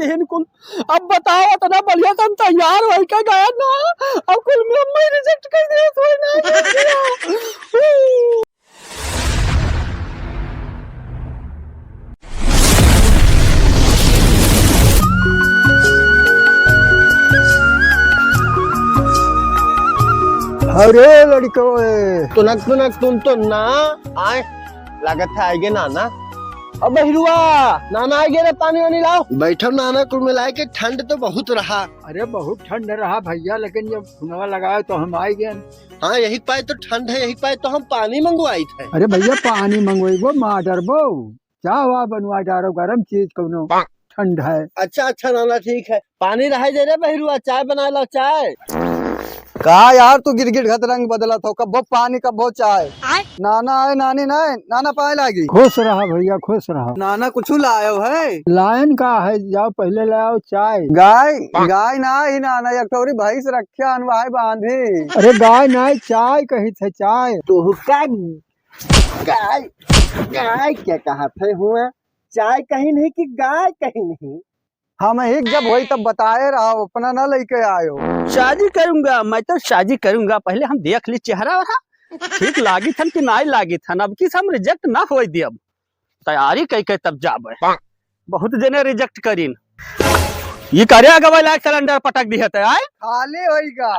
देहन कुल। अब बताओ तो ना बढ़िया तुम तैयार हो का गया ना, अब कुल में मैं रिजेक्ट कर दे सोई ना। अरे लड़को तुनक तुनक तुम तो ना आए लागत है आएगे नाना। अब बहिरुआ नाना आएगे रे, पानी वानी लाओ। बैठो नाना, कुल मिलाए के ठंड तो बहुत रहा। अरे बहुत ठंड रहा भैया, लेकिन जब खुनवा लगाए तो हम आए गए। हाँ यही पाए तो ठंड है, यही पाए तो हम पानी मंगवाई थे। अरे भैया पानी मंगवाइबो माँ डरबो, चाह वाह बनवा डारो गरम चीज कौनो, ठंड है। अच्छा अच्छा नाना ठीक है, पानी रहा दे रे बहिरुआ, चाय बना लो चाय। कहा यार तू गिरगिट घत रंग बदला था, कब पानी कब चाय। नाना है नानी नहीं, नाना पाए लागी। खुश रहा भैया खुश रहा। नाना कुछ लायो है? लायन का है, जाओ पहले ले आओ चाय। गाय गाय ना ही नाना, एक टोरी भैंस रखिया अनवाई बांधी। अरे गाय नहीं चाय कही थे, चाय। तो का गाय गाय क्या कहा थे हुआ, चाय कहीं नहीं कि गाय कहीं नहीं। हम एक जब वही तब बताए रहा, अपना ना लेके आयो। शादी करूंगा मैं तो शादी करूंगा, पहले हम देख ली चेहरा वहा ठीक लागी थन कि नहीं लागी थन। अब किस हम रिजेक्ट ना हो दी, अब तैयारी कई के तब जाबे। बहुत जने रिजेक्ट करीन, ये करे गवा लायक सिलेंडर पटक दी है आए खाली होएगा।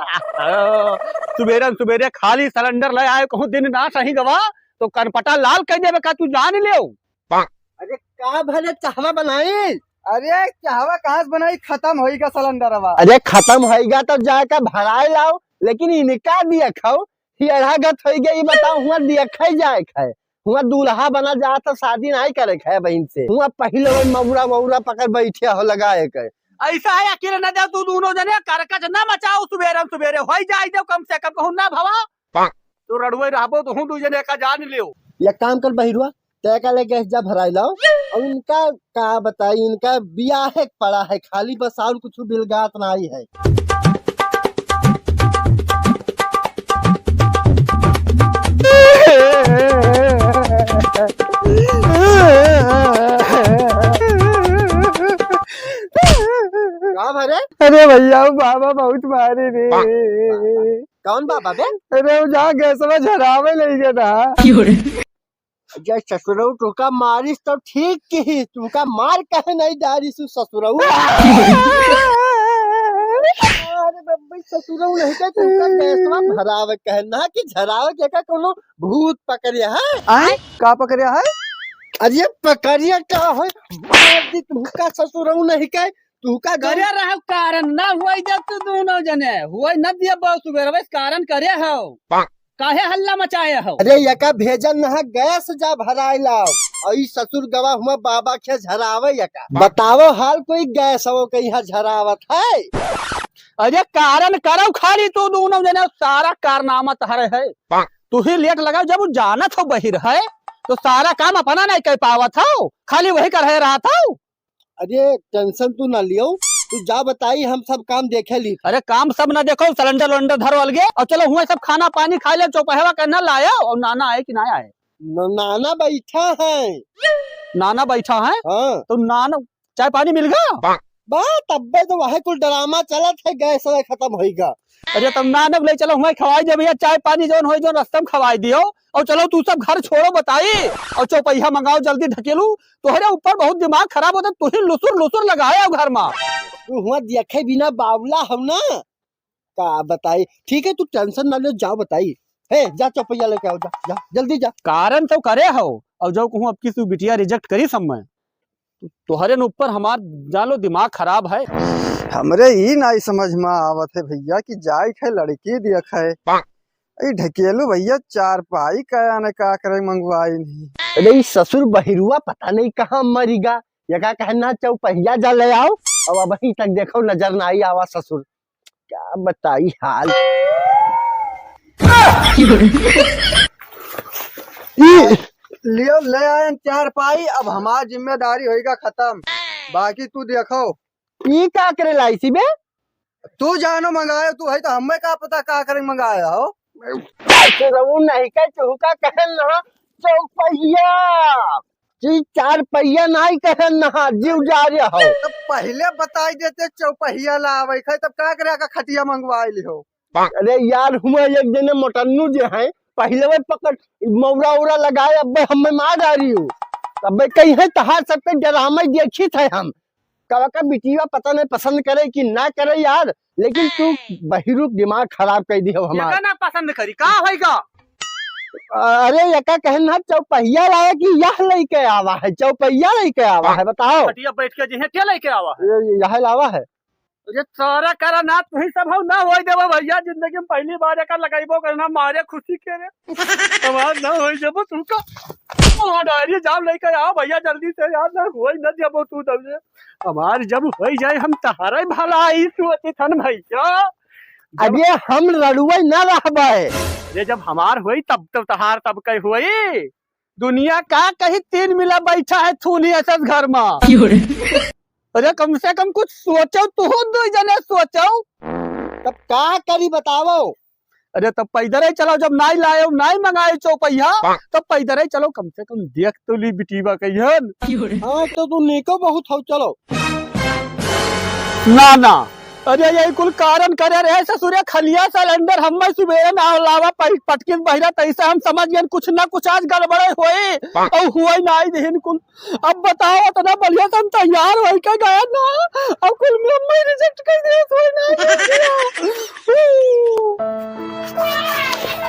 सुबेरे सुबेरे खाली सिलेंडर ले आए, कहूँ दिन ना सही गवा तो कनपटा लाल कह देवे का तू जान ले। अरे का भले चाहवा बनाई। अरे चाहवा कहाँ से बनाई, खत्म होएगा सिलेंडर। अरे खत्म होएगा तो जाकर भराए लाओ, लेकिन इनका दिया खाओ गत हो गया। ये बताओ हुआ दिया खाई जाए खाए, हुआ दूल्हा बना जा तो शादी नहीं करे खाए बहन से, हुआ पहले मऊरा मऊरा पकड़ बैठे हो लगाए के। ऐसा है अकेले न दे तू दोनों जने करकच ना मचाओ, सुबेरे सुबेरे हो जाए दो कम से कम, कहूँ ना भवा तो रड़ुए रहबो तो हूँ दू जने का जान लियो। ये काम कर बहिरुआ, तय का लेके जा भराई लाओ। और इनका का बताई, इनका बियाह पड़ा है खाली, बस और कुछ बिलगात नहीं है। भरे अरे भैया बाबा बहुत मारे रे। कौन बाबा बे? अरे वो जहाँ गैस में झरावे ले गया था। जय ससुरऊ तुका मारिस तो ठीक की, तुका मार कहे नहीं डारिस ससुरऊ। ससुरऊ नहीं के तुका गैसवा भरावे कहना कि झरावे के का कोनो भूत पकड़िया है। आए का पकड़िया है? अरे पकड़िया का है, मार दी तुका ससुरऊ नहीं के तुका करे रहो कारण ना हुआ जब तू दोनों जने हुआ न दिया बहुत सुबेरे कारण करे हो, काहे हल्ला मचाए हो। अरे यका भेजन न गैस जा भराई लाओ, और ससुर गवा हुआ बाबा के झरावे यका। बताओ हाल कोई गैस हो के यहाँ झरावत है। अरे कारण करो खाली तू दोनों जने, सारा कारनामा तहरे है। तू ही लेट लगाओ, जब वो जानत हो बहिर है तो सारा काम अपना नहीं कर पावत हो, खाली वही कर रहा था। अरे टेंशन तू ना लियो, तू जा बताई हम सब काम देखे ली। अरे काम सब ना देखो, सिलेंडर वलेंडर धर वाल गए और चलो हुआ सब खाना पानी खा ले, चौपहवा करना लाया। और नाना आए कि ना आए? नाना बैठा है। नाना बैठा है? हाँ। तो नाना चाय पानी मिल गया? तब्बे तो वह कुल ड्रामा चलत है, गैस खत्म होएगा। अरे तब नाना ले चलो हुआ खवाई दे भैया, चाय पानी जो हो जो रास्ते में खवाई दियो। और चलो तू सब घर छोड़ो बताई, और चौपहिया मंगाओ जल्दी ढकेलू। तुम्हारे ऊपर बहुत दिमाग खराब होता, तू ही लुसुर लुसुर लगाया घर में। तू हुआ देखे बिना बावला हम ना का बताई। ठीक है तू टेंशन ना ले, जाओ बताई है, जा चौपहिया लेके आओ, जा जा जल्दी जा। कारण तो करे हो, और जो कहूँ अब किसी बिटिया रिजेक्ट करी सब में, तुहरे ऊपर हमार जानो दिमाग खराब है। हमरे ही नहीं समझ में आवत है भैया कि जाए है लड़की देख है ढकेलू भैया, चार पाई क्या ने का करे मंगवाई नहीं। अरे ससुर बहिरुआ पता नहीं कहाँ मरीगा, यका कहना चौपहिया जा ले आओ। और अब अभी तक देखो नजर ना आई आवा ससुर, क्या बताई हाल। लियो ले आए चार पाई, अब हमारी जिम्मेदारी होएगा खत्म, बाकी तू देखो। ये क्या करे लाई सी बे? तू जानो मंगाया तू है तो हमें का पता का करे मंगाया हो। नहीं का चौका कहन ना चौपहिया, जी 4 पहिया नहीं कहे नहा जीव जा रहे हो। तो पहले बताई देते चौपहिया लावे खे तब का करे का खटिया मंगवाई लिहो। अरे यार हुआ एक दिन मोटन्नू जो है पहले वही पकड़ मौरा उरा लगाए अब हमें मार डाली हूँ। अब कहीं है तहार सबके ड्रामा देखी थे हम कवा का बिटिया पता नहीं पसंद करे कि ना करे यार, लेकिन तू बहिरू दिमाग खराब कर दियो हमारा। ना पसंद करी का होएगा। अरे यका कहना चौपहिया लाया कि यह लेके आवा है, चौपहिया लेके आवा है बताओ। खटिया बैठ के जे के लेके आवा है यह लावा है। ये सारा करा ना तू ही सब ना होई देबो भैया, जिंदगी में पहली बार एकर लगाइबो करना मारे खुशी के रे हमार ना होई देबो तू का वहां डायरी जाम लेके आओ भैया जल्दी से यार, ना होई न देबो तू तब से हमार जब होई जाए हम तहारे भलाई तू अति थन भैया। अरे हम लड़ुआ ना रहबे, ये जब हमार होई तब तो तहार तब कई होई। दुनिया का कहीं 3 मिला बैठा है थूनी ऐसा घर में। अरे कम से कम कुछ सोचो तू, 2 जने सोचो तब का करी बताओ। अरे तब पैदल ही चलो, जब नाई लाए नाई मंगाए चौपहिया तब पैदल ही चलो, कम से कम देख तो ली बिटीबा कहियन। हाँ तो तू निको बहुत हो चलो ना ना अरे यही कुल कारण करे रहे ससुरे खलिया सिलेंडर हम सुबह में अलावा पटकिन बहिरा तैसे हम समझ गए कुछ ना कुछ आज गड़बड़े हुए और हुआ ना ही देहन कुल। अब बताओ इतना बढ़िया से हम तैयार हो के गए ना, अब कुल में हम रिजेक्ट कर दिए।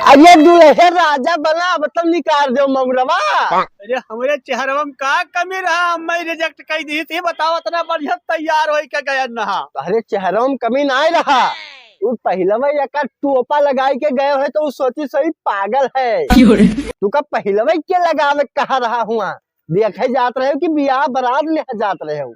अरे दूल्हे राजा बना मतलब निकाल दो मगरवा। अरे हमारे चेहरवा में का कमी रहा, मैं रिजेक्ट कर दी थी। बताओ इतना बढ़िया तैयार हो के गए ना। अरे चेहरों में कमी ना रहा, वो पहलवा यका टोपा लगाई के गए है तो सोची सही पागल है। तू का पहलवा के लगावे कहा रहा हुआ देखे जात रहे हो कि बियाह बारात ले जात रहे हो।